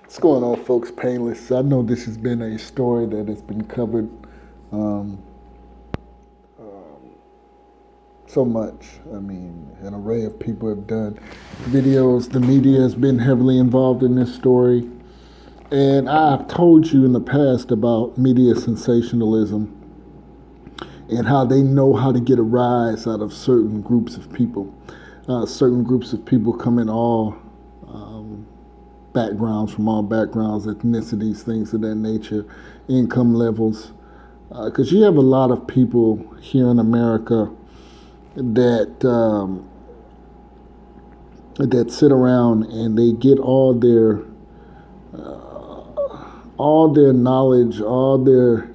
What's going on, folks? Painless. I know this has been a story that has been covered um, so much. I mean, an array of people have done videos. The media has been heavily involved in this story. And I've told you in the past about media sensationalism and how they know how to get a rise out of certain groups of people. Certain groups of people come in all backgrounds, from all backgrounds, ethnicities, things of that nature, income levels. Because you have a lot of people here in America that that sit around and they get all their knowledge, all their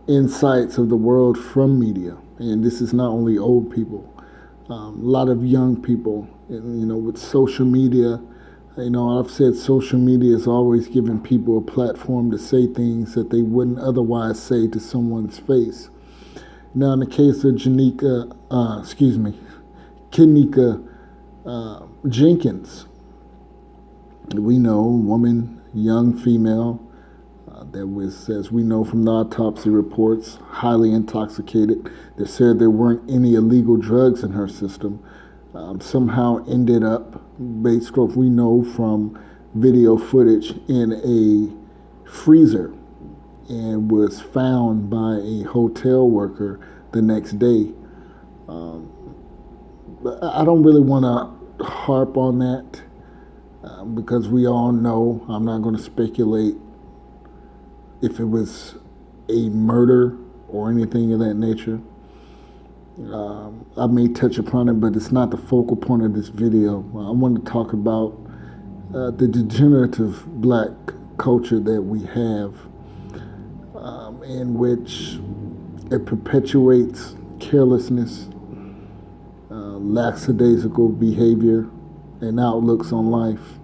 insights of the world from media. And this is not only old people, a lot of young people. And, with social media, I've said social media is always giving people a platform to say things that they wouldn't otherwise say to someone's face. Now, in the case of Kenneka Jenkins, we know, woman, young female, that was, as we know from the autopsy reports, highly intoxicated. They said there weren't any illegal drugs in her system. Somehow ended up, based off we know from video footage, in a freezer and was found by a hotel worker the next day. But I don't really want to harp on that because we all know, I'm not going to speculate if it was a murder or anything of that nature. I may touch upon it, but it's not the focal point of this video. I want to talk about the degenerative black culture that we have, in which it perpetuates carelessness, lackadaisical behavior, and outlooks on life.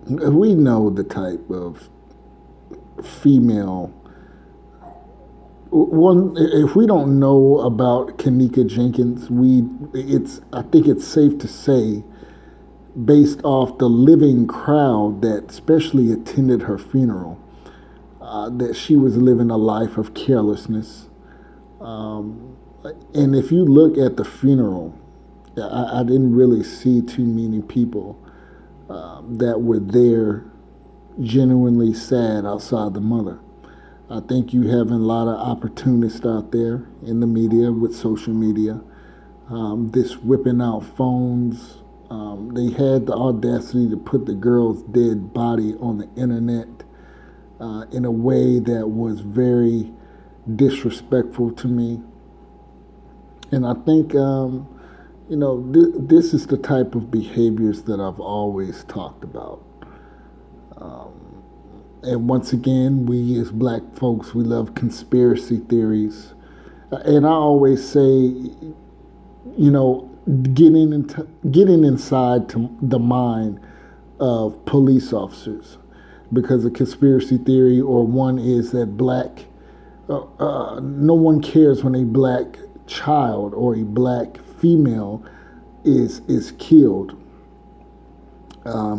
We know the type of female. If we don't know about Kenneka Jenkins, I think it's safe to say, based off the living crowd that especially attended her funeral, that she was living a life of carelessness. And if you look at the funeral, I didn't really see too many people that were there genuinely sad outside the mother. I think you have a lot of opportunists out there in the media with social media, this whipping out phones. They had the audacity to put the girl's dead body on the internet in a way that was very disrespectful to me. And I think, this is the type of behaviors that I've always talked about. And once again, we as black folks, we love conspiracy theories. And I always say, getting inside to the mind of police officers, because a conspiracy theory, or one, is that no one cares when a black child or a black female is killed.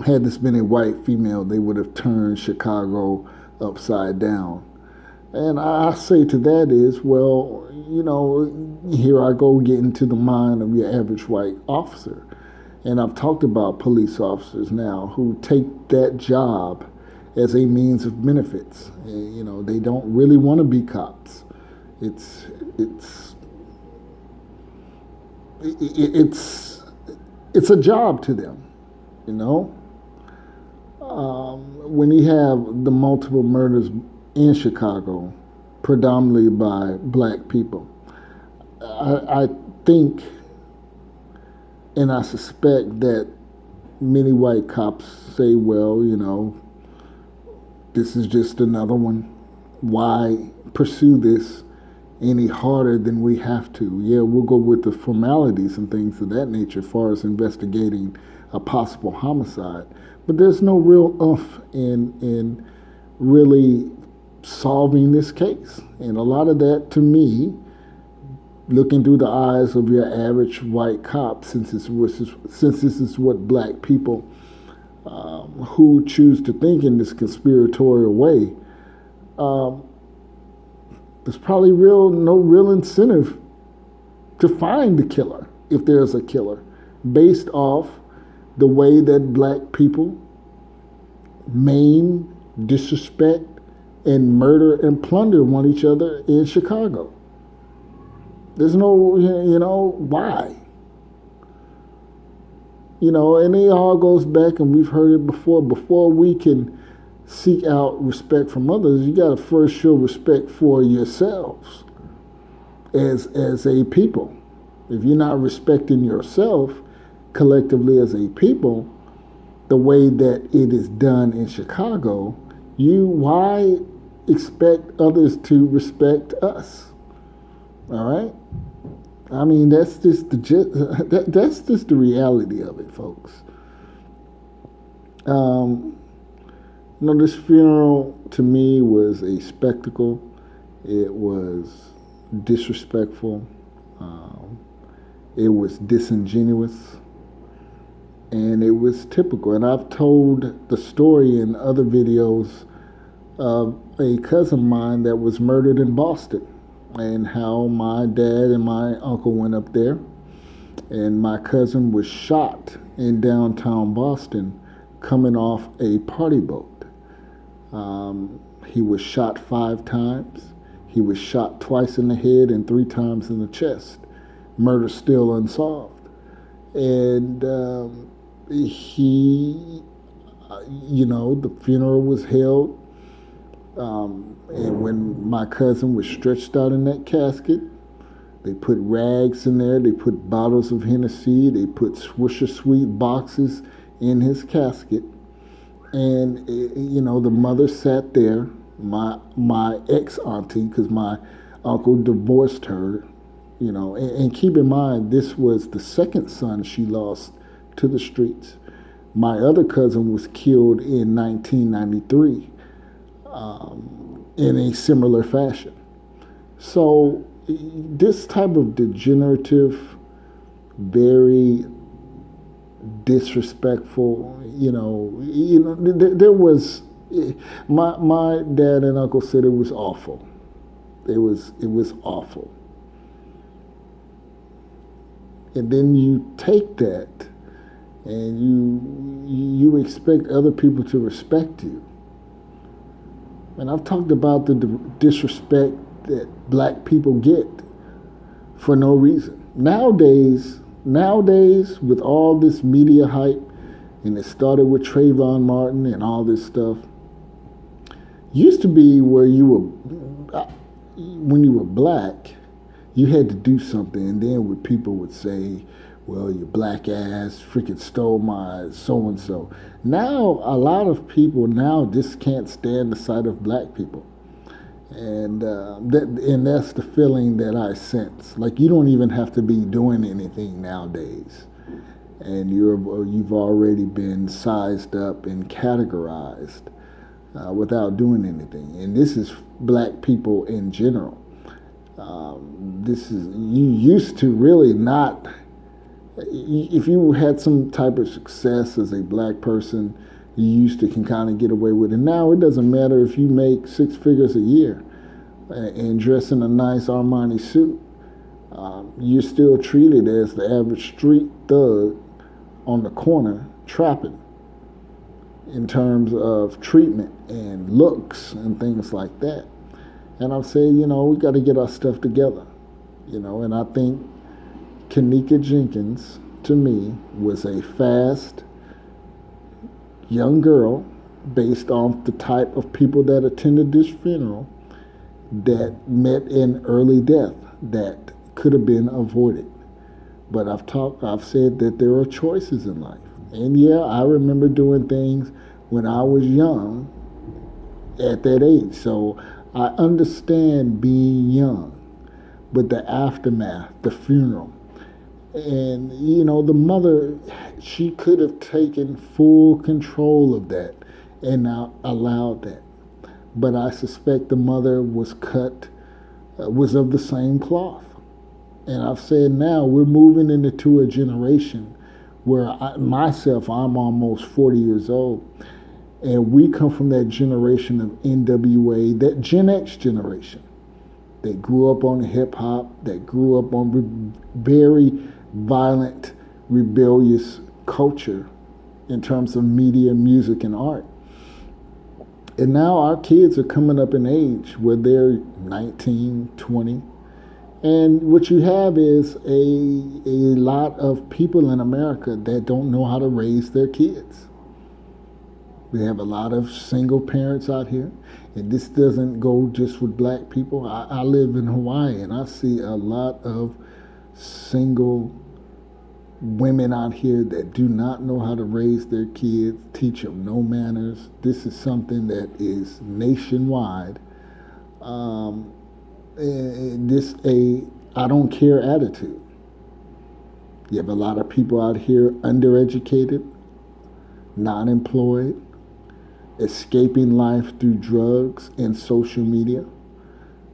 Had this been a white female, they would have turned Chicago upside down. And I say to that is, well, here I go getting to the mind of your average white officer. And I've talked about police officers now who take that job as a means of benefits. They don't really want to be cops. It's a job to them. When you have the multiple murders in Chicago, predominantly by black people, I think and I suspect that many white cops say, well, this is just another one. Why pursue this any harder than we have to? Yeah, we'll go with the formalities and things of that nature as far as investigating a possible homicide. But there's no real oomph in really solving this case. And a lot of that, to me, looking through the eyes of your average white cop, since this is what black people who choose to think in this conspiratorial way, there's probably no real incentive to find the killer, if there's a killer, based off the way that black people maim, disrespect, and murder and plunder one each other in Chicago. There's no, why? And it all goes back, and we've heard it before. Before we can seek out respect from others, you got to first show respect for yourselves as a people. If you're not respecting yourself collectively as a people, the way that it is done in Chicago, why expect others to respect us? All right? I mean, that's just the reality of it, folks. This funeral to me was a spectacle. It was disrespectful. It was disingenuous. And it was typical. And I've told the story in other videos of a cousin of mine that was murdered in Boston, and how my dad and my uncle went up there, and my cousin was shot in downtown Boston coming off a party boat. He was shot 5 times. He was shot twice in the head and 3 times in the chest. Murder still unsolved. And the funeral was held. And when my cousin was stretched out in that casket, they put rags in there, they put bottles of Hennessy, they put Swisher Sweet boxes in his casket. And, the mother sat there, my ex-auntie, because my uncle divorced her, and keep in mind, this was the second son she lost to the streets. My other cousin was killed in 1993 in a similar fashion. So this type of degenerative, very disrespectful, there was, my dad and uncle said it was awful. It was awful. And then you take that and you expect other people to respect you. And I've talked about the disrespect that black people get for no reason. Nowadays, with all this media hype, and it started with Trayvon Martin and all this stuff, used to be where when you were black, you had to do something, and then what people would say, well, you black ass freaking stole my so-and-so. Now, a lot of people now just can't stand the sight of black people. And that's the feeling that I sense. Like, you don't even have to be doing anything nowadays. And you've already been sized up and categorized without doing anything. And this is black people in general. You used to really not, if you had some type of success as a black person, you used to can kind of get away with it. Now it doesn't matter if you make 6 figures a year and dress in a nice Armani suit. You're still treated as the average street thug on the corner trapping in terms of treatment and looks and things like that. And I'm saying, we got to get our stuff together, and I think Kenneka Jenkins, to me, was a fast, young girl, based on the type of people that attended this funeral, that met an early death that could have been avoided. But I've said that there are choices in life. And yeah, I remember doing things when I was young at that age. So I understand being young, but the aftermath, the funeral, and the mother, she could have taken full control of that and not allowed that. But I suspect the mother was of the same cloth. And I've said now we're moving into a generation where I'm almost 40 years old, and we come from that generation of NWA, that Gen X generation that grew up on hip hop, that grew up on very violent, rebellious culture in terms of media, music, and art. And now our kids are coming up in age where they're 19, 20. And what you have is a lot of people in America that don't know how to raise their kids. We have a lot of single parents out here. And this doesn't go just with black people. I live in Hawaii, and I see a lot of single women out here that do not know how to raise their kids, teach them no manners. This is something that is nationwide. I don't care attitude. You have a lot of people out here undereducated, non-employed, escaping life through drugs and social media.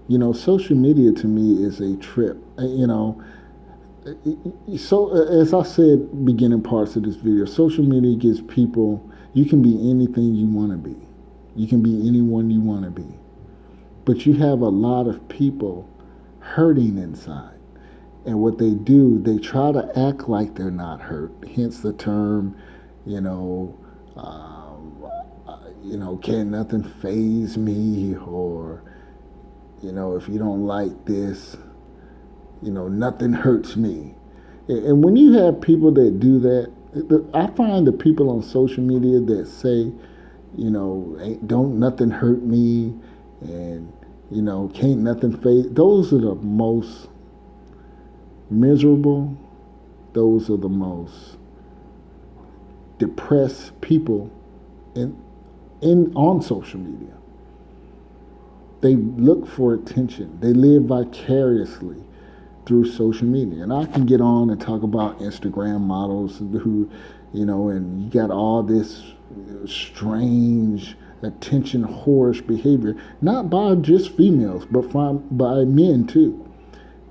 You know, social media to me is a trip. So as I said beginning parts of this video, social media gives people, you can be anything you want to be. You can be anyone you want to be. But you have a lot of people hurting inside. And what they do, they try to act like they're not hurt. Hence the term, can't nothing faze me, or, if you don't like this, nothing hurts me. And when you have people that do that, I find the people on social media that say, don't nothing hurt me, and, can't nothing faze, those are the most miserable, those are the most depressed people on social media. They look for attention. They live vicariously through social media. And I can get on and talk about Instagram models who, and you got all this strange attention whorish behavior, not by just females, but by men too.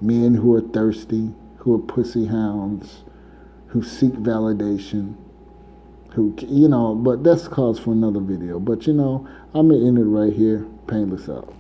Men who are thirsty, who are pussy hounds, who seek validation, but that's cause for another video. But I'm gonna end it right here. Painless out.